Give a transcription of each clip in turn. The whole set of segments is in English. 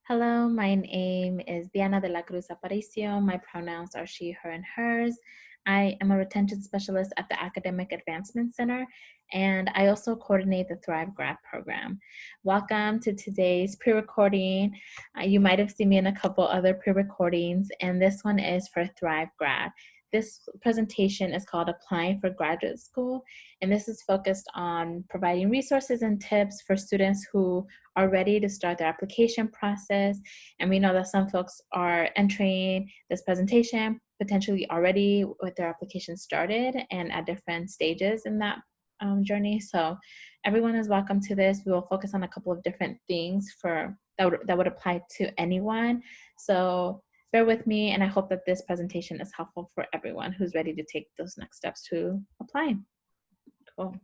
Hello, my name is Diana Delacruz-Aparicio. My pronouns are she, her, and hers. I am a retention specialist at the Academic Advancement Center, and I also coordinate the Thrive-Grad program. Welcome to today's pre-recording. You might have seen me in a couple other pre-recordings, and this one is for Thrive-Grad. This presentation is called Applying for Graduate School, and this is focused on providing resources and tips for students who are ready to start their application process. And we know that some folks are entering this presentation potentially already with their application started and at different stages in that journey. So everyone is welcome to this. We will focus on a couple of different things that would apply to anyone. So bear with me, and I hope that this presentation is helpful for everyone who's ready to take those next steps to apply. Cool.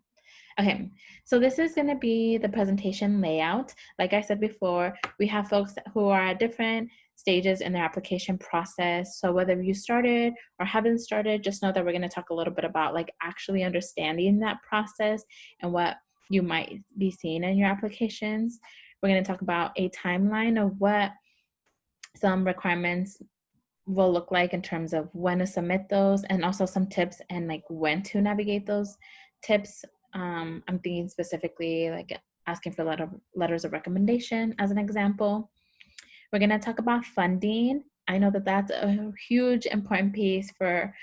Okay, so this is going to be the presentation layout. Like I said before, we have folks who are at different stages in their application process. So whether you started or haven't started, just know that we're going to talk a little bit about like actually understanding that process and what you might be seeing in your applications. We're going to talk about a timeline of what some requirements will look like in terms of when to submit those, and also some tips and like when to navigate those tips. I'm thinking specifically like asking for letters of recommendation as an example. We're going to talk about funding. I know that that's a huge important piece for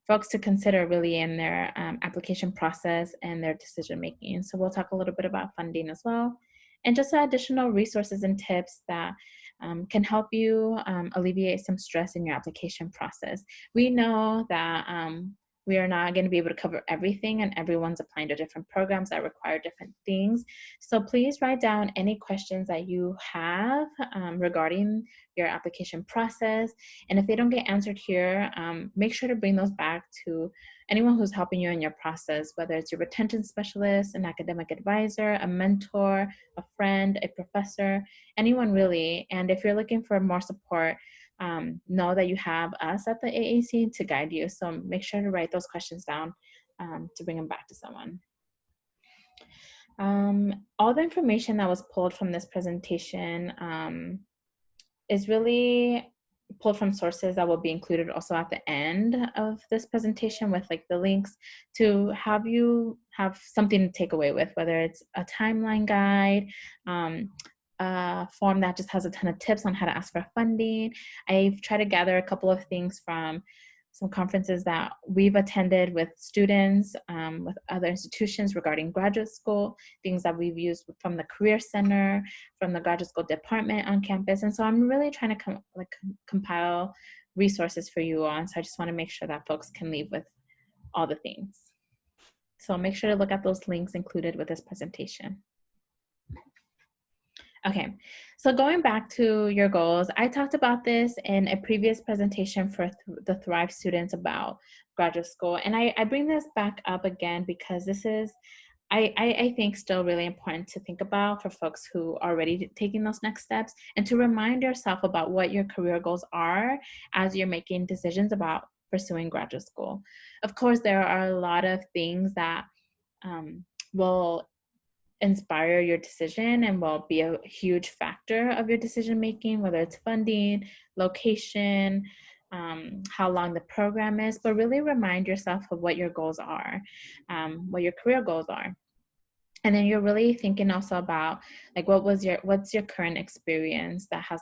folks to consider really in their application process and their decision making. So we'll talk a little bit about funding as well, and just additional resources and tips that can help you alleviate some stress in your application process. We know that we are not going to be able to cover everything, and everyone's applying to different programs that require different things. So please write down any questions that you have regarding your application process. And if they don't get answered here, make sure to bring those back to anyone who's helping you in your process, whether it's your retention specialist, an academic advisor, a mentor, a friend, a professor, anyone really. And if you're looking for more support, know that you have us at the AAC to guide you. So make sure to write those questions down to bring them back to someone. All the information that was pulled from this presentation is really pulled from sources that will be included also at the end of this presentation with like the links to have you have something to take away with, whether it's a timeline guide, a form that just has a ton of tips on how to ask for funding. I've tried to gather a couple of things from some conferences that we've attended with students, with other institutions regarding graduate school, things that we've used from the Career Center, from the graduate school department on campus. And so I'm really trying to compile resources for you all. And so I just want to make sure that folks can leave with all the things. So make sure to look at those links included with this presentation. Okay, so going back to your goals, I talked about this in a previous presentation for the Thrive students about graduate school. And I bring this back up again because this is, I think, still really important to think about for folks who are already taking those next steps, and to remind yourself about what your career goals are as you're making decisions about pursuing graduate school. Of course, there are a lot of things that will inspire your decision and will be a huge factor of your decision making, whether it's funding, location, how long the program is, but really remind yourself of what your goals are, what your career goals are. And then you're really thinking also about like what's your current experience that has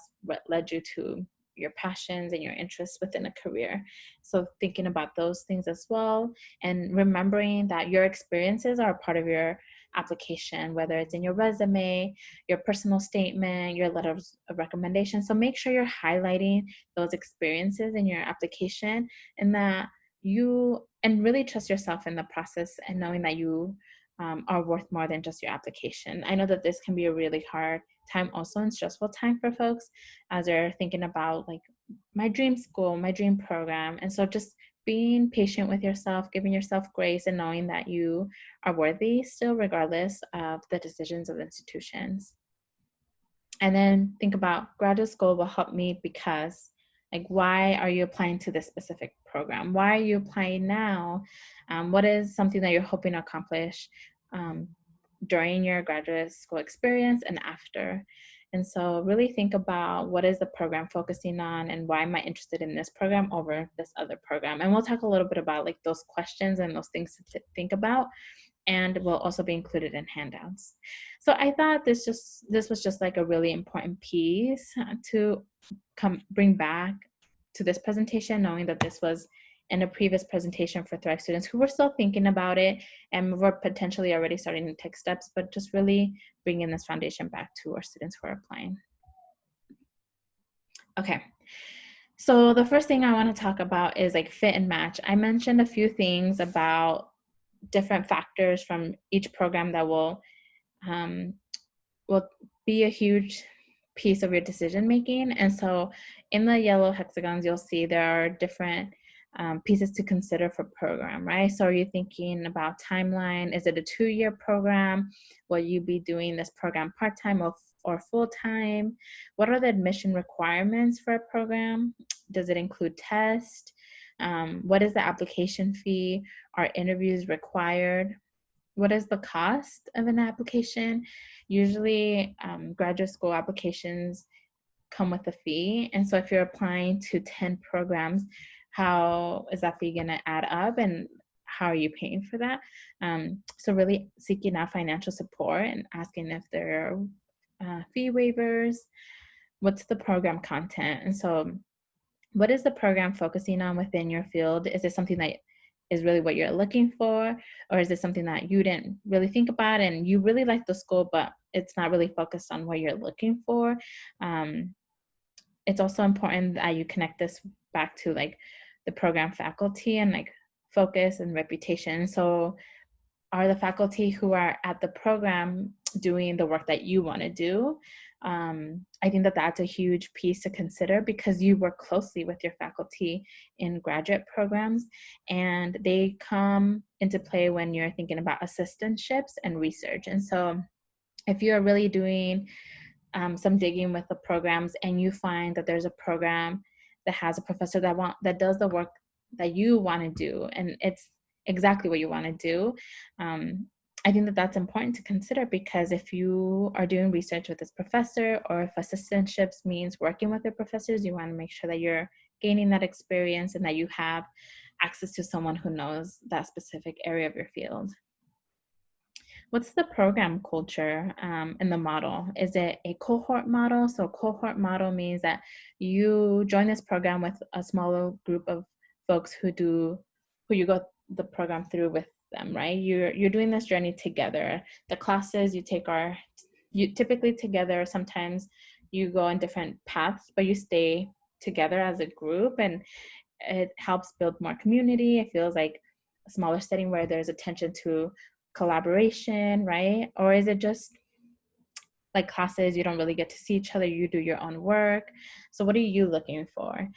led you to your passions and your interests within a career. So thinking about those things as well, and remembering that your experiences are a part of your application, whether it's in your resume, your personal statement, your letters of recommendation. So make sure you're highlighting those experiences in your application, and that and really trust yourself in the process, and knowing that you are worth more than just your application. I know that this can be a really hard time also, and stressful time for folks as they're thinking about like my dream school, my dream program. And so just being patient with yourself, giving yourself grace, and knowing that you are worthy still, regardless of the decisions of institutions. And then think about graduate school will help me because, like, why are you applying to this specific program? Why are you applying now? What is something that you're hoping to accomplish during your graduate school experience and after? And so really think about what is the program focusing on and why am I interested in this program over this other program. And we'll talk a little bit about like those questions and those things to think about, and will also be included in handouts. So I thought this was just like a really important piece to bring back to this presentation, knowing that this was in a previous presentation for Thrive students who were still thinking about it and were potentially already starting to take steps, but just really bringing this foundation back to our students who are applying. Okay, so the first thing I want to talk about is like fit and match. I mentioned a few things about different factors from each program that will be a huge piece of your decision making. And so in the yellow hexagons, you'll see there are different pieces to consider for program, right? So are you thinking about timeline? Is it a 2-year program? Will you be doing this program part-time or full-time? What are the admission requirements for a program? Does it include tests? What is the application fee? Are interviews required? What is the cost of an application? Usually graduate school applications come with a fee. And so if you're applying to 10 programs, how is that fee gonna add up and how are you paying for that? So really seeking out financial support and asking if there are fee waivers. What's the program content? And so what is the program focusing on within your field? Is it something that is really what you're looking for? Or is it something that you didn't really think about and you really like the school, but it's not really focused on what you're looking for? It's also important that you connect this back to like the program faculty and like focus and reputation. So are the faculty who are at the program doing the work that you want to do? I think that that's a huge piece to consider because you work closely with your faculty in graduate programs, and they come into play when you're thinking about assistantships and research. And so if you're really doing some digging with the programs and you find that there's a program that has a professor that does the work that you want to do and it's exactly what you want to do, I think that that's important to consider, because if you are doing research with this professor, or if assistantships means working with the professors, you want to make sure that you're gaining that experience and that you have access to someone who knows that specific area of your field. What's the program culture in the model? Is it a cohort model? So cohort model means that you join this program with a smaller group of folks who you go the program through with them, right? You're doing this journey together. The classes you take are typically together. Sometimes you go on different paths, but you stay together as a group, and it helps build more community. It feels like a smaller setting where there's attention to collaboration, right? Or is it just like classes, you don't really get to see each other, you do your own work? So what are you looking for?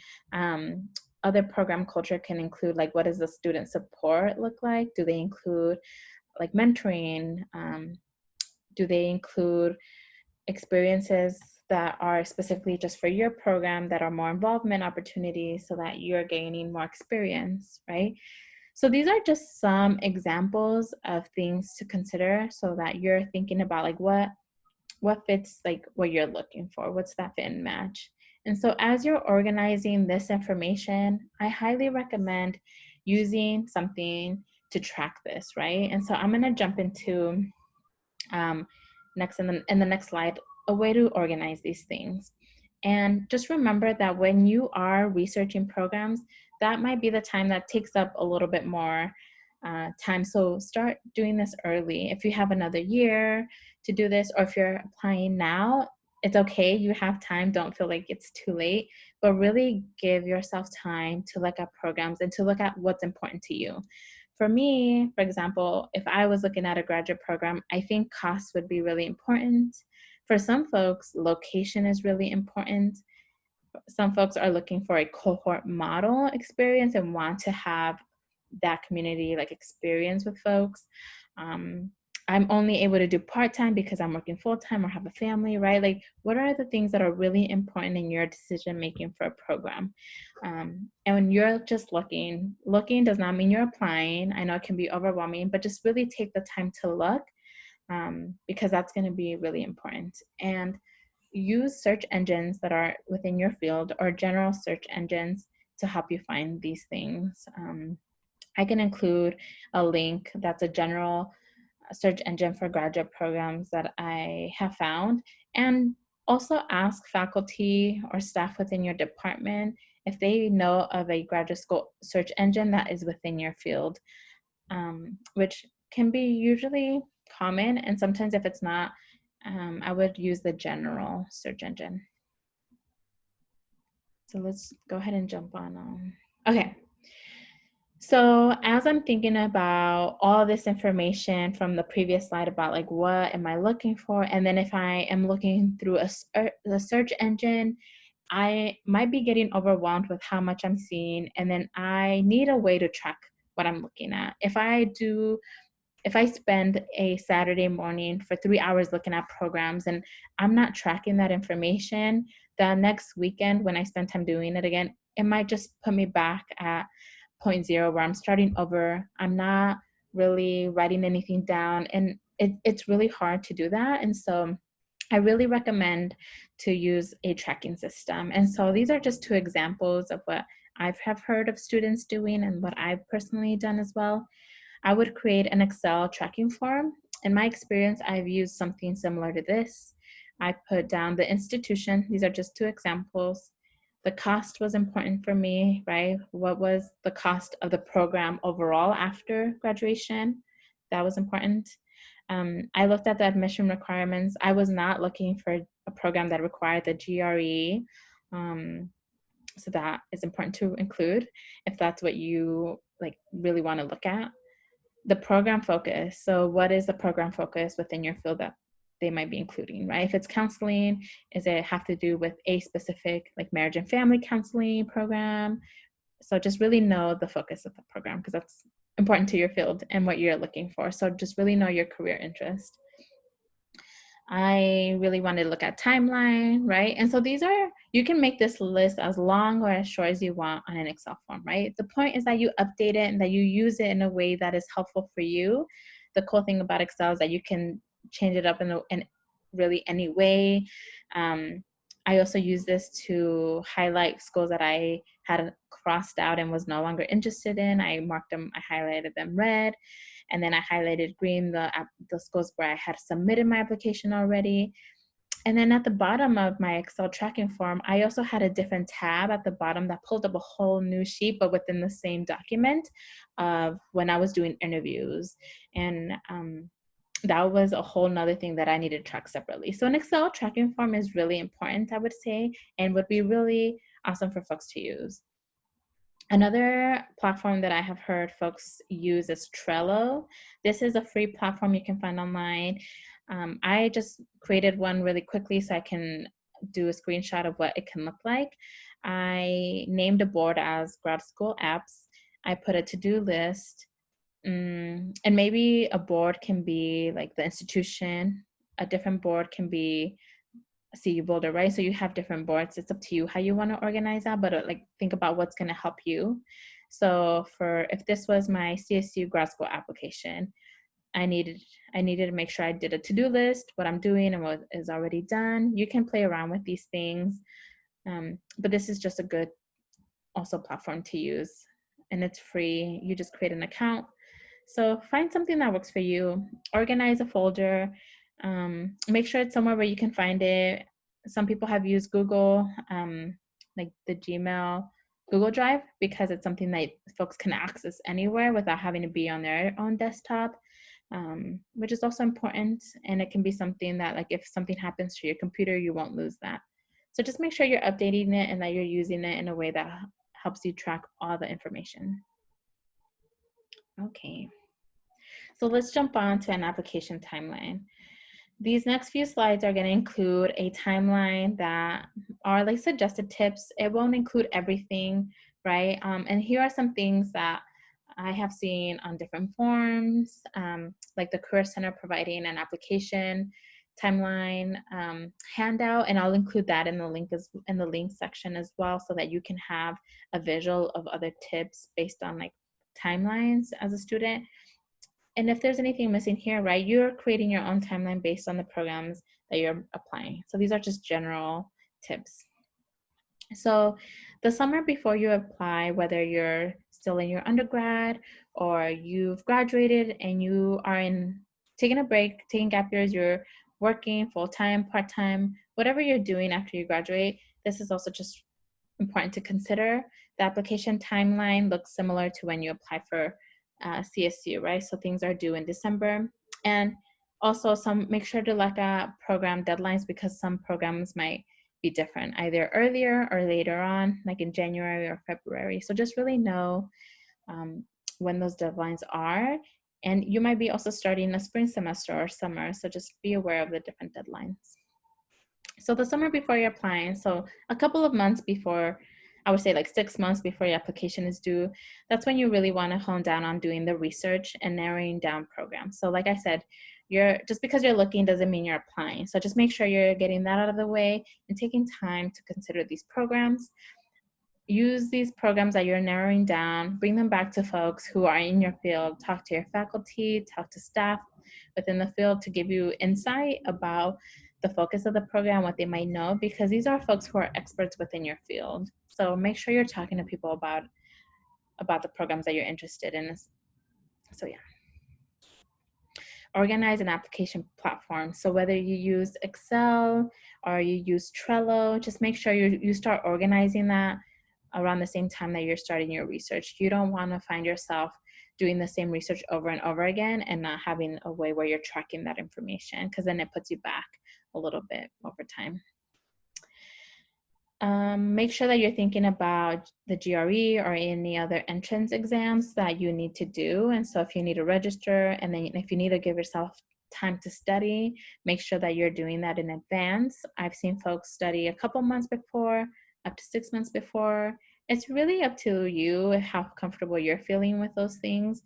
Other program culture can include like, what does the student support look like? Do they include like mentoring? Do they include experiences that are specifically just for your program that are more involvement opportunities so that you're gaining more experience, right? So these are just some examples of things to consider so that you're thinking about like what fits like what you're looking for, what's that fit and match. And so as you're organizing this information, I highly recommend using something to track this, right? And so I'm going to jump into next in the next slide, a way to organize these things. And just remember that when you are researching programs, that might be the time that takes up a little bit more time. So start doing this early. If you have another year to do this, or if you're applying now, it's okay. You have time. Don't feel like it's too late, but really give yourself time to look at programs and to look at what's important to you. For me, for example, if I was looking at a graduate program, I think cost would be really important. For some folks, location is really important. Some folks are looking for a cohort model experience and want to have that community like experience with folks. I'm only able to do part-time because I'm working full-time or have a family, right? Like, what are the things that are really important in your decision making for a program? And when you're just looking does not mean you're applying. I know it can be overwhelming, but just really take the time to look, because that's going to be really important. And use search engines that are within your field or general search engines to help you find these things. I can include a link that's a general search engine for graduate programs that I have found, and also ask faculty or staff within your department if they know of a graduate school search engine that is within your field, which can be usually common. And sometimes if it's not, I would use the general search engine. So let's go ahead and jump on. Okay. So as I'm thinking about all this information from the previous slide about like what am I looking for, and then if I am looking through the search engine, I might be getting overwhelmed with how much I'm seeing, and then I need a way to track what I'm looking at. If I spend a Saturday morning for 3 hours looking at programs and I'm not tracking that information, the next weekend when I spend time doing it again, it might just put me back at point zero where I'm starting over. I'm not really writing anything down, and it's really hard to do that. And so I really recommend to use a tracking system. And so these are just two examples of what I've have heard of students doing and what I've personally done as well. I would create an Excel tracking form. In my experience, I've used something similar to this. I put down the institution. These are just two examples. The cost was important for me, right? What was the cost of the program overall after graduation? That was important. I looked at the admission requirements. I was not looking for a program that required the GRE. So that is important to include if that's what you like really want to look at. The program focus. So what is the program focus within your field that they might be including, right? If it's counseling, is it have to do with a specific like marriage and family counseling program? So just really know the focus of the program because that's important to your field and what you're looking for. So just really know your career interest. I really wanted to look at timeline, right? And so these are, you can make this list as long or as short as you want on an Excel form, right? The point is that you update it and that you use it in a way that is helpful for you. The cool thing about Excel is that you can change it up in really any way. I also use this to highlight schools that I had crossed out and was no longer interested in. I marked them, I highlighted them red. And then I highlighted green the schools where I had submitted my application already. And then at the bottom of my Excel tracking form, I also had a different tab at the bottom that pulled up a whole new sheet, but within the same document of when I was doing interviews. And that was a whole nother thing that I needed to track separately. So an Excel tracking form is really important, I would say, and would be really awesome for folks to use. Another platform that I have heard folks use is Trello. This is a free platform you can find online. I just created one really quickly so I can do a screenshot of what it can look like. I named a board as grad school apps. I put a to-do list, and maybe a board can be like the institution. A different board can be CU Boulder, right? So you have different boards. It's up to you how you want to organize that, but like think about what's going to help you. So for if this was my CSU grad school application, I needed to make sure I did a to-do list, what I'm doing and what is already done. You can play around with these things, but this is just a good also platform to use, and it's free. You just create an account. So find something that works for you. Organize a folder. Make sure it's somewhere where you can find it. Some people have used Google, like the Gmail, Google Drive, because it's something that folks can access anywhere without having to be on their own desktop, which is also important. And it can be something that, like, if something happens to your computer, you won't lose that. So just make sure you're updating it and that you're using it in a way that helps you track all the information. Okay. So let's jump on to an application timeline. These next few slides are going to include a timeline that are like suggested tips. It won't include everything, right? And here are some things that I have seen on different forums, like the Career Center providing an application timeline handout, and I'll include that in the link section as well, so that you can have a visual of other tips based on like timelines as a student. And if there's anything missing here, right, you're creating your own timeline based on the programs that you're applying. So these are just general tips. So the summer before you apply, whether you're still in your undergrad or you've graduated and you are in taking a break, taking gap years, you're working full-time, part-time, whatever you're doing after you graduate, this is also just important to consider. The application timeline looks similar to when you apply for CSU, right? So things are due in December. And also make sure to look at program deadlines because some programs might be different, either earlier or later on, like in January or February. So just really know when those deadlines are. And you might be also starting a spring semester or summer, so just be aware of the different deadlines. So the summer before you're applying, so a couple of months before, I would say like 6 months before your application is due, that's when you really want to hone down on doing the research and narrowing down programs. So like I said, just because you're looking doesn't mean you're applying. So just make sure you're getting that out of the way and taking time to consider these programs. Use these programs that you're narrowing down, bring them back to folks who are in your field, talk to your faculty, talk to staff within the field to give you insight about the focus of the program, what they might know, because these are folks who are experts within your field. So make sure you're talking to people about the programs that you're interested in. So yeah. Organize an application platform. So whether you use Excel or you use Trello, just make sure you start organizing that around the same time that you're starting your research. You don't want to find yourself doing the same research over and over again and not having a way where you're tracking that information, because then it puts you back a little bit over time. Make sure that you're thinking about the GRE or any other entrance exams that you need to do. And so if you need to register, and then if you need to give yourself time to study, make sure that you're doing that in advance. I've seen folks study a couple months before, up to 6 months before. It's really up to you how comfortable you're feeling with those things.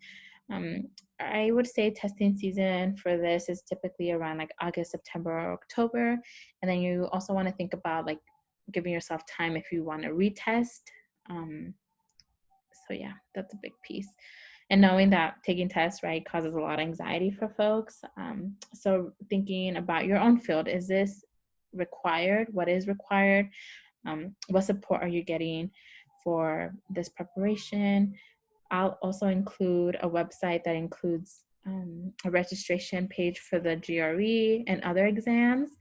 I would say testing season for this is typically around like August, September, or October. And then you also want to think about like giving yourself time if you want to retest. So yeah, that's a big piece. And knowing that taking tests, right, causes a lot of anxiety for folks. So thinking about your own field, is this required? What is required? What support are you getting for this preparation? I'll also include a website that includes a registration page for the GRE and other exams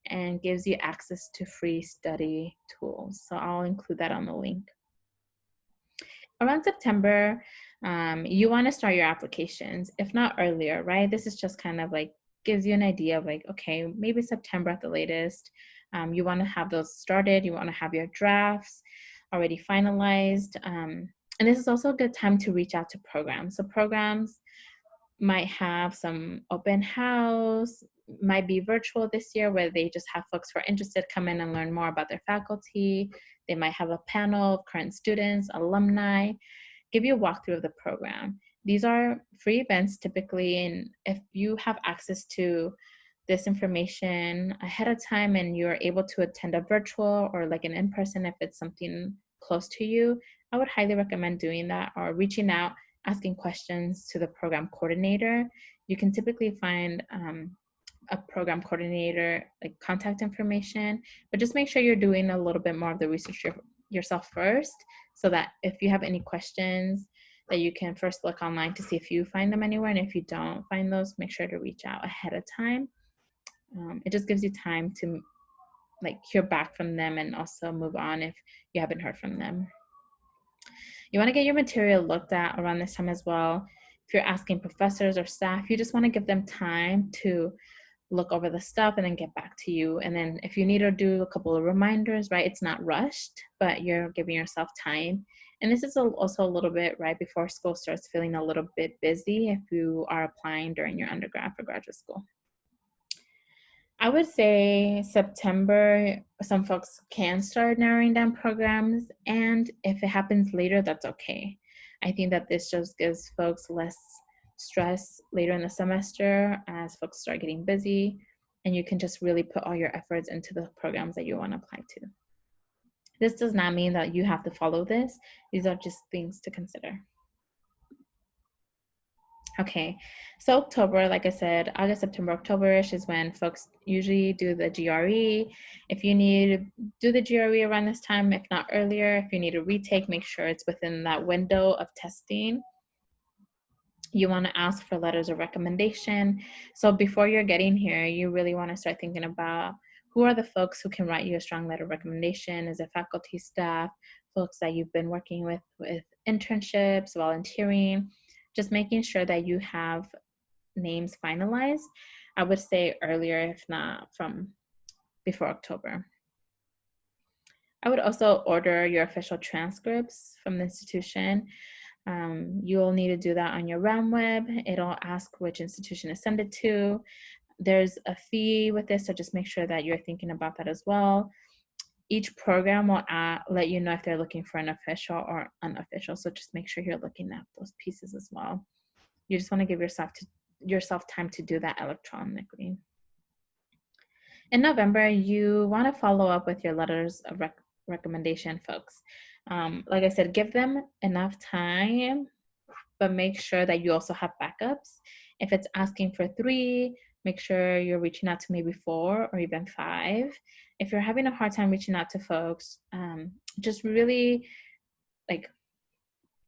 and gives you access to free study tools. So I'll include that on the link. Around September, you want to start your applications, if not earlier, right? This is just kind of like gives you an idea of like, okay, maybe September at the latest. You want to have those started. You want to have your drafts already finalized. And this is also a good time to reach out to programs. So programs might have some open house, might be virtual this year where they just have folks who are interested come in and learn more about their faculty. They might have a panel of current students, alumni, give you a walkthrough of the program. These are free events typically, and if you have access to this information ahead of time and you're able to attend a virtual or like an in-person if it's something close to you, I would highly recommend doing that or reaching out, asking questions to the program coordinator. You can typically find a program coordinator like contact information, but just make sure you're doing a little bit more of the research yourself first, so that if you have any questions that you can first look online to see if you find them anywhere, and if you don't find those, make sure to reach out ahead of time. It just gives you time to like hear back from them and also move on if you haven't heard from them. You want to get your material looked at around this time as well. If you're asking professors or staff, you just want to give them time to look over the stuff and then get back to you. And then if you need to do a couple of reminders, right, it's not rushed, but you're giving yourself time. And this is also a little bit right before school starts feeling a little bit busy if you are applying during your undergrad for graduate school. I would say September, some folks can start narrowing down programs, and if it happens later, that's okay. I think that this just gives folks less stress later in the semester as folks start getting busy, and you can just really put all your efforts into the programs that you want to apply to. This does not mean that you have to follow this. These are just things to consider. Okay, so October, like I said, August, September, October-ish is when folks usually do the GRE. If you need to do the GRE around this time, if not earlier, if you need to retake, make sure it's within that window of testing. You want to ask for letters of recommendation. So before you're getting here, you really want to start thinking about who are the folks who can write you a strong letter of recommendation. Is it faculty, staff, folks that you've been working with internships, volunteering, just making sure that you have names finalized. I would say earlier, if not from before October. I would also order your official transcripts from the institution. You'll need to do that on your RAM web. It'll ask which institution to send it to. There's a fee with this, so just make sure that you're thinking about that as well. Each program will let you know if they're looking for an official or unofficial, so just make sure you're looking at those pieces as well. You just want to give yourself time to do that electronically. In November, you want to follow up with your letters of recommendation, folks. Like I said, give them enough time, but make sure that you also have backups. If it's asking for 3, make sure you're reaching out to maybe 4 or even 5. If you're having a hard time reaching out to folks, just really like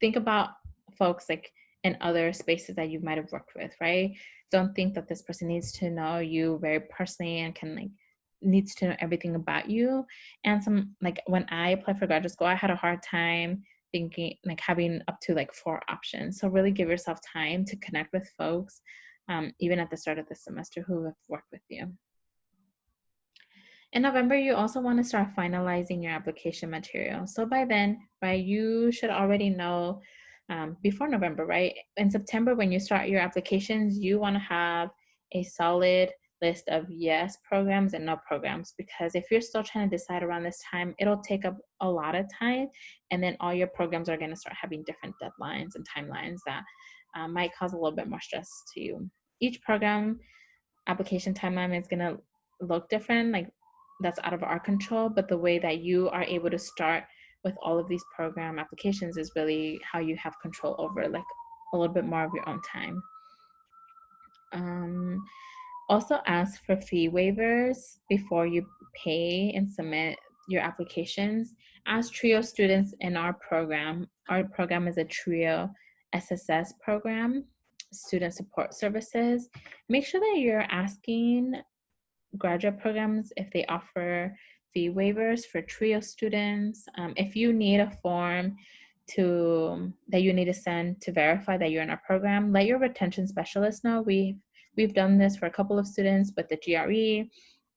think about folks like in other spaces that you might have worked with, right? Don't think that this person needs to know you very personally and can needs to know everything about you. And some when I applied for graduate school, I had a hard time thinking having up to 4 options. So really give yourself time to connect with folks, even at the start of the semester, who have worked with you. In November, you also want to start finalizing your application material. So by then, right, you should already know before November, right? In September, when you start your applications, you want to have a solid list of yes programs and no programs, because if you're still trying to decide around this time, it'll take up a lot of time, and then all your programs are going to start having different deadlines and timelines that might cause a little bit more stress to you. Each program application timeline is going to look different, that's out of our control, but the way that you are able to start with all of these program applications is really how you have control over a little bit more of your own time. Also ask for fee waivers before you pay and submit your applications. As TRIO students in our program is a TRIO SSS program, student support services. Make sure that you're asking graduate programs if they offer fee waivers for TRIO students. If you need a form that you need to send to verify that you're in our program, let your retention specialist know. We've done this for a couple of students with the GRE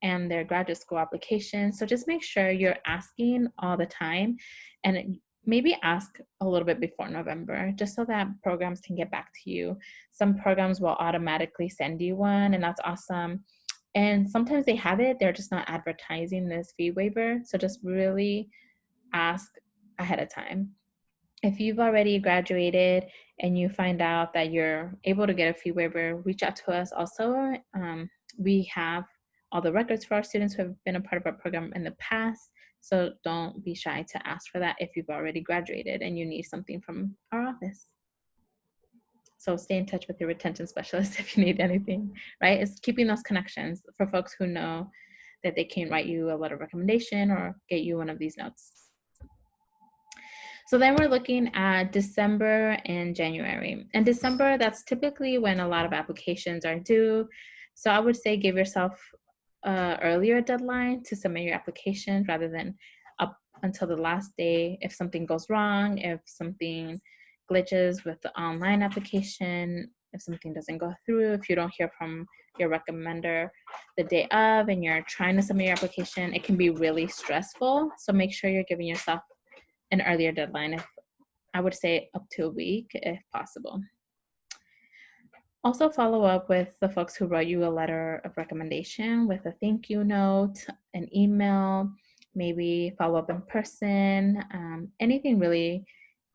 and their graduate school application. So just make sure you're asking all the time, and maybe ask a little bit before November, just so that programs can get back to you. Some programs will automatically send you one, and that's awesome. And sometimes they have it, they're just not advertising this fee waiver. So just really ask ahead of time. If you've already graduated and you find out that you're able to get a fee waiver, reach out to us also. We have all the records for our students who have been a part of our program in the past. So don't be shy to ask for that if you've already graduated and you need something from our office. So stay in touch with your retention specialist if you need anything, right? It's keeping those connections for folks who know that they can write you a letter of recommendation or get you one of these notes. So then we're looking at December and January. And December, that's typically when a lot of applications are due. So I would say give yourself an earlier deadline to submit your application rather than up until the last day. If something goes wrong, if something glitches with the online application, if something doesn't go through, if you don't hear from your recommender the day of and you're trying to submit your application, it can be really stressful. So make sure you're giving yourself an earlier deadline. If I would say up to a week if possible. Also follow up with the folks who wrote you a letter of recommendation with a thank you note, an email, maybe follow up in person, anything really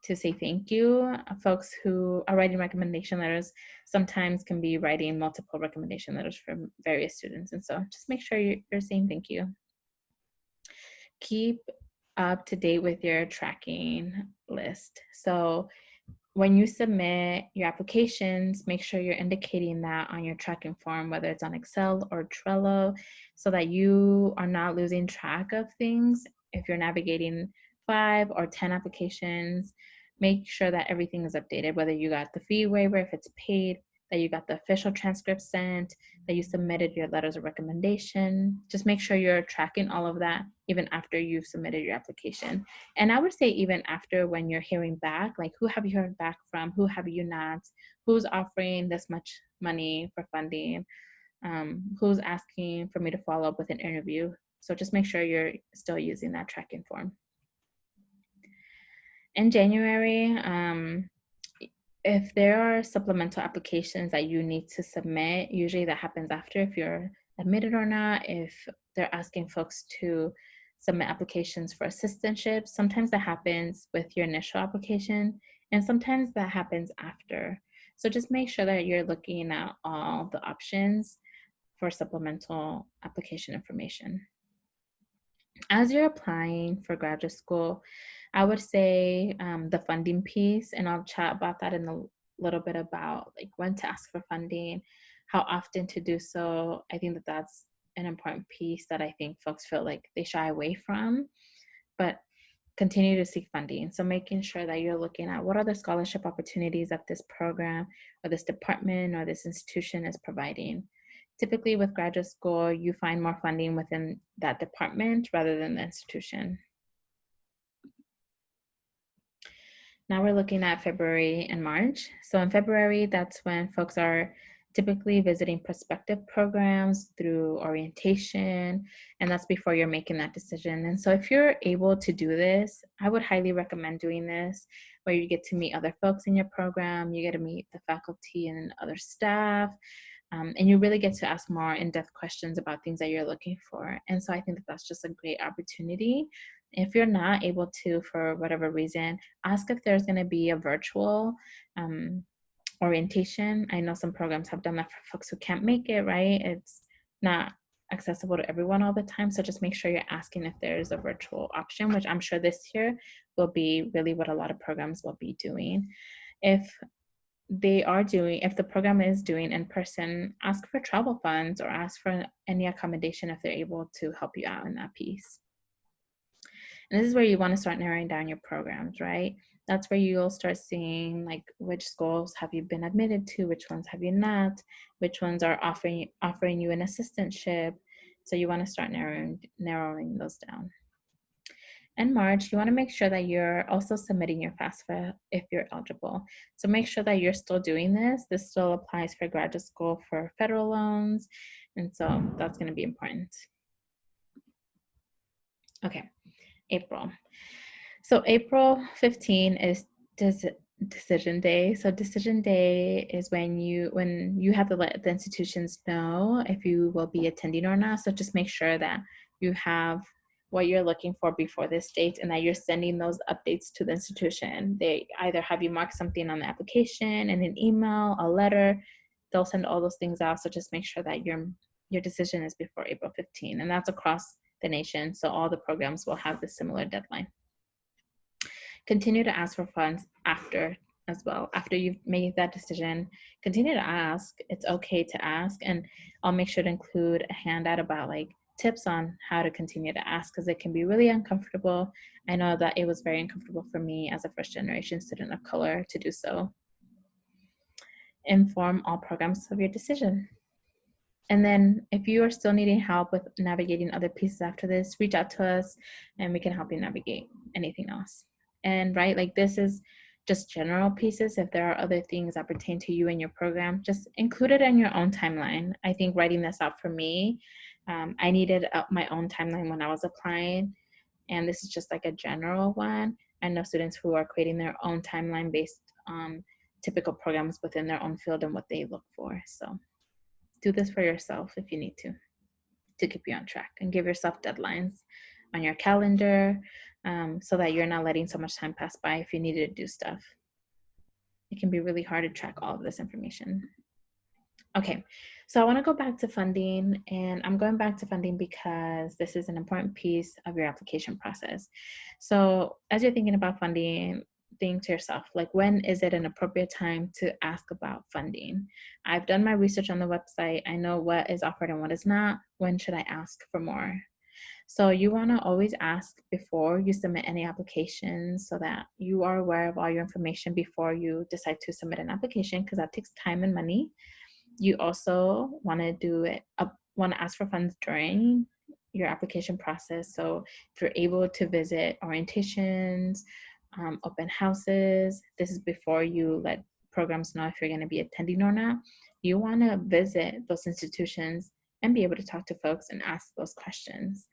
to say thank you. Folks who are writing recommendation letters sometimes can be writing multiple recommendation letters from various students. And so just make sure you're saying thank you. Keep up to date with your tracking list. So when you submit your applications, make sure you're indicating that on your tracking form, whether it's on Excel or Trello, so that you are not losing track of things. If you're navigating 5 or 10 applications, make sure that everything is updated, whether you got the fee waiver, if it's paid, that you got the official transcript sent, that you submitted your letters of recommendation. Just make sure you're tracking all of that even after you've submitted your application. And I would say even after, when you're hearing back, like who have you heard back from, who have you not, who's offering this much money for funding, who's asking for me to follow up with an interview. So just make sure you're still using that tracking form. In January, if there are supplemental applications that you need to submit, usually that happens after, if you're admitted or not, if they're asking folks to submit applications for assistantships, sometimes that happens with your initial application, and sometimes that happens after. So just make sure that you're looking at all the options for supplemental application information. As you're applying for graduate school, I would say the funding piece, and I'll chat about that in a little bit, about like when to ask for funding, how often to do so. I think that that's an important piece that I think folks feel like they shy away from, but continue to seek funding. So making sure that you're looking at what are the scholarship opportunities that this program or this department or this institution is providing. Typically with graduate school, you find more funding within that department rather than the institution. Now we're looking at February and March. So in February, that's when folks are typically visiting prospective programs through orientation, and that's before you're making that decision. And so if you're able to do this, I would highly recommend doing this, where you get to meet other folks in your program, you get to meet the faculty and other staff, and you really get to ask more in-depth questions about things that you're looking for. And so I think that that's just a great opportunity. If you're not able to, for whatever reason, ask if there's going to be a virtual orientation. I know some programs have done that for folks who can't make it, right? It's not accessible to everyone all the time. So just make sure you're asking if there's a virtual option, which I'm sure this year will be really what a lot of programs will be doing. If the program is doing in person, ask for travel funds or ask for any accommodation if they're able to help you out in that piece. And this is where you want to start narrowing down your programs, right? That's where you'll start seeing like which schools have you been admitted to, which ones have you not, which ones are offering you an assistantship. So you want to start narrowing those down. In March, you want to make sure that you're also submitting your FAFSA if you're eligible. So make sure that you're still doing this. This still applies for graduate school for federal loans. And so that's going to be important. Okay, April. So April 15 is decision day. So decision day is when you have to let the institutions know if you will be attending or not. So just make sure that you have what you're looking for before this date and that you're sending those updates to the institution. They either have you mark something on the application, in an email, a letter. They'll send all those things out. So just make sure that your decision is before April 15, and that's across the nation. So all the programs will have this similar deadline. Continue to ask for funds after as well. After you've made that decision, continue to ask. It's okay to ask, and I'll make sure to include a handout about like tips on how to continue to ask, because it can be really uncomfortable. I know that it was very uncomfortable for me as a first generation student of color to do so. Inform all programs of your decision. And then if you are still needing help with navigating other pieces after this, reach out to us and we can help you navigate anything else. And right, like this is just general pieces. If there are other things that pertain to you and your program, just include it in your own timeline. I think writing this out for me, I needed my own timeline when I was applying. And this is just like a general one. I know students who are creating their own timeline based on typical programs within their own field and what they look for. So do this for yourself if you need to keep you on track, and give yourself deadlines on your calendar so that you're not letting so much time pass by if you need to do stuff. It can be really hard to track all of this information. Okay, so I want to go back to funding, and I'm going back to funding because this is an important piece of your application process. So as you're thinking about funding, think to yourself, like, when is it an appropriate time to ask about funding? I've done my research on the website. I know what is offered and what is not. When should I ask for more? So you want to always ask before you submit any applications so that you are aware of all your information before you decide to submit an application, because that takes time and money. You also want to want to ask for funds during your application process. So if you're able to visit orientations, open houses, this is before you let programs know if you're going to be attending or not. You want to visit those institutions and be able to talk to folks and ask those questions.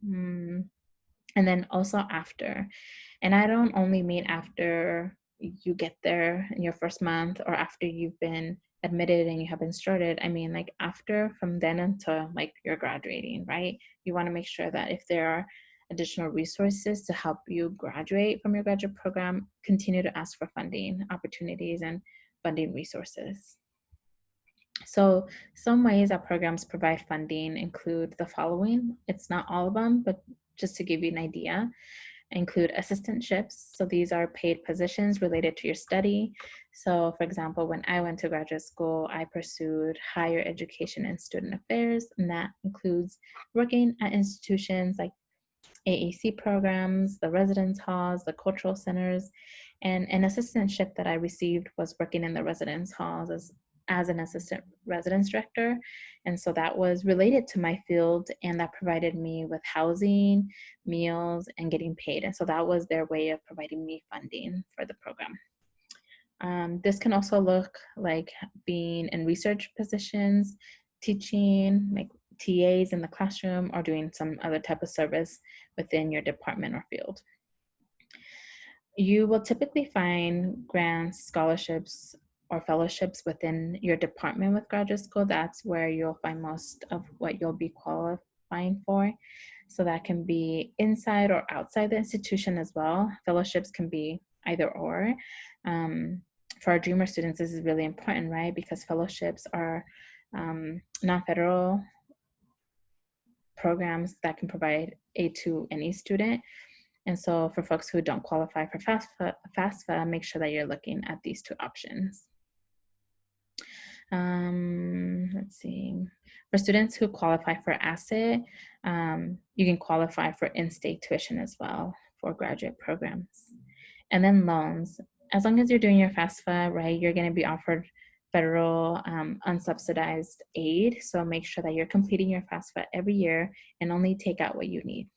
Mm, and then also after. And I don't only mean after you get there in your first month or after you've been admitted and you have been started. I mean, like, after, from then until like you're graduating, right? You want to make sure that if there are additional resources to help you graduate from your graduate program, continue to ask for funding opportunities and funding resources. So some ways that programs provide funding include the following. It's not all of them, but just to give you an idea, include assistantships. So these are paid positions related to your study. So for example, when I went to graduate school, I pursued higher education and student affairs, and that includes working at institutions like AAC programs, the residence halls, the cultural centers, and an assistantship that I received was working in the residence halls as an assistant residence director. And so that was related to my field, and that provided me with housing, meals, and getting paid. And so that was their way of providing me funding for the program. This can also look like being in research positions, teaching, like TAs in the classroom, or doing some other type of service within your department or field. You will typically find grants, scholarships, or fellowships within your department with graduate school. That's where you'll find most of what you'll be qualifying for. So that can be inside or outside the institution as well. Fellowships can be either or. For our Dreamer students, this is really important, right? Because fellowships are non-federal programs that can provide aid to any student. And so for folks who don't qualify for FAFSA, make sure that you're looking at these two options. Let's see. For students who qualify for ASSET, you can qualify for in-state tuition as well for graduate programs. And then loans. As long as you're doing your FAFSA, right, you're going to be offered federal unsubsidized aid. So make sure that you're completing your FAFSA every year and only take out what you need.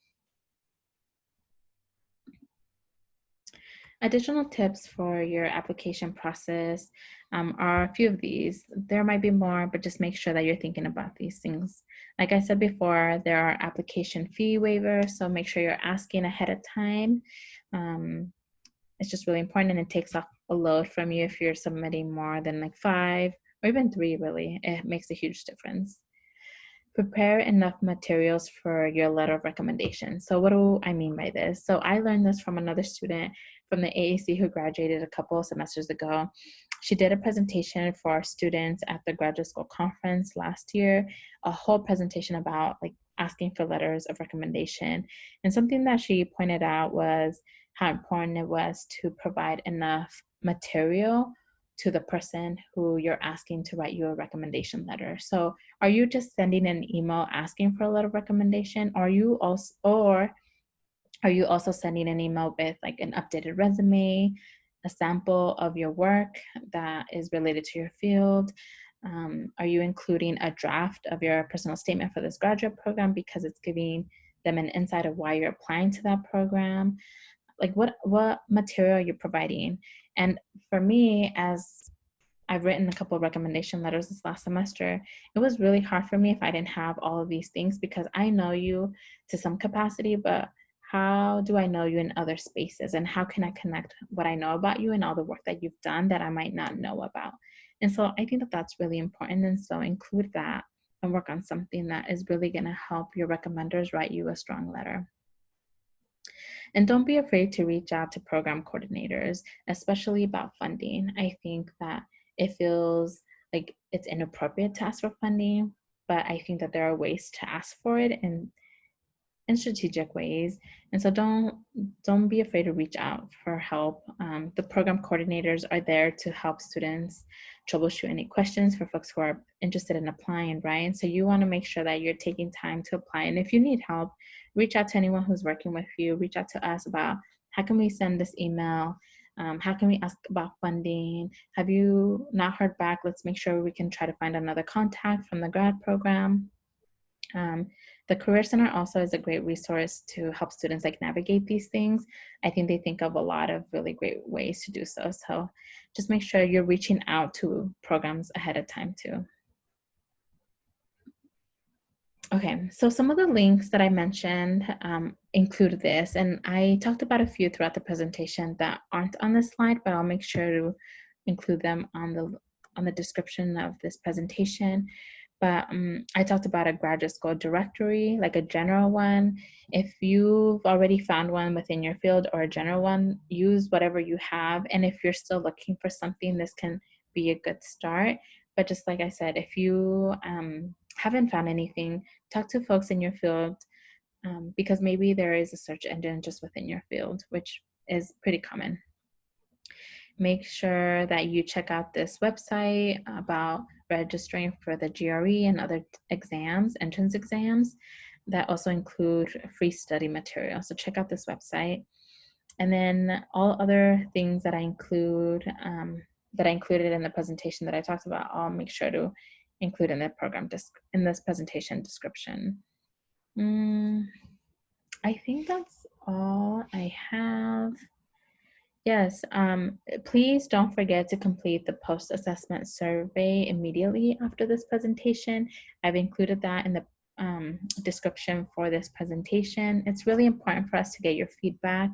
Additional tips for your application process are a few of these. There might be more, but just make sure that you're thinking about these things. Like I said before, there are application fee waivers, so make sure you're asking ahead of time. It's just really important, and it takes off a load from you if you're submitting more than like 5 or even 3, really. It makes a huge difference. Prepare enough materials for your letter of recommendation. So what do I mean by this? So I learned this from another student from the AAC who graduated a couple of semesters ago. She did a presentation for our students at the graduate school conference last year, a whole presentation about like asking for letters of recommendation. And something that she pointed out was how important it was to provide enough material to the person who you're asking to write you a recommendation letter. So are you just sending an email asking for a letter of recommendation? Or are you also sending an email with like an updated resume, a sample of your work that is related to your field? Are you including a draft of your personal statement for this graduate program because it's giving them an insight of why you're applying to that program? Like what material are you providing? And for me, as I've written a couple of recommendation letters this last semester, it was really hard for me if I didn't have all of these things, because I know you to some capacity, but how do I know you in other spaces? And how can I connect what I know about you and all the work that you've done that I might not know about? And so I think that that's really important. And so include that and work on something that is really going to help your recommenders write you a strong letter. And don't be afraid to reach out to program coordinators, especially about funding. I think that it feels like it's inappropriate to ask for funding, but I think that there are ways to ask for it, and in strategic ways. And so don't be afraid to reach out for help. The program coordinators are there to help students troubleshoot any questions for folks who are interested in applying, right? And so you want to make sure that you're taking time to apply. And if you need help, reach out to anyone who's working with you. Reach out to us about how can we send this email? How can we ask about funding? Have you not heard back? Let's make sure we can try to find another contact from the grad program. The Career Center also is a great resource to help students like navigate these things. I think they think of a lot of really great ways to do so. So just make sure you're reaching out to programs ahead of time too. Okay, so some of the links that I mentioned include this, and I talked about a few throughout the presentation that aren't on this slide, but I'll make sure to include them on the description of this presentation. But I talked about a graduate school directory, like a general one. If you've already found one within your field or a general one, use whatever you have. And if you're still looking for something, this can be a good start. But just like I said, if you haven't found anything, talk to folks in your field because maybe there is a search engine just within your field, which is pretty common. Make sure that you check out this website about registering for the GRE and other exams, entrance exams that also include free study material. So check out this website. And then all other things that I included in the presentation that I talked about, I'll make sure to include in the in this presentation description. I think that's all I have. Yes, please don't forget to complete the post-assessment survey immediately after this presentation. I've included that in the description for this presentation. It's really important for us to get your feedback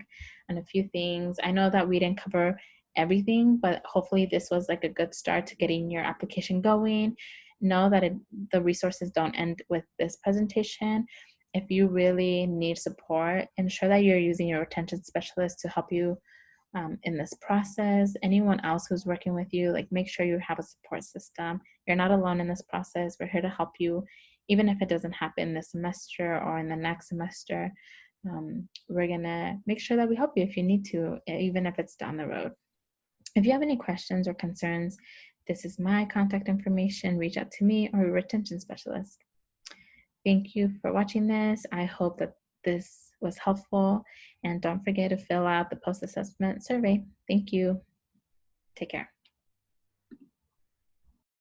on a few things. I know that we didn't cover everything, but hopefully this was like a good start to getting your application going. Know that the resources don't end with this presentation. If you really need support, ensure that you're using your retention specialist to help you in this process. Anyone else who's working with you, like make sure you have a support system. You're not alone in this process. We're here to help you, even if it doesn't happen this semester or in the next semester. We're gonna make sure that we help you if you need to, even if it's down the road. If you have any questions or concerns, this is my contact information. Reach out to me or a retention specialist. Thank you for watching this. I hope that this was helpful, and don't forget to fill out the post-assessment survey. Thank you. Take care.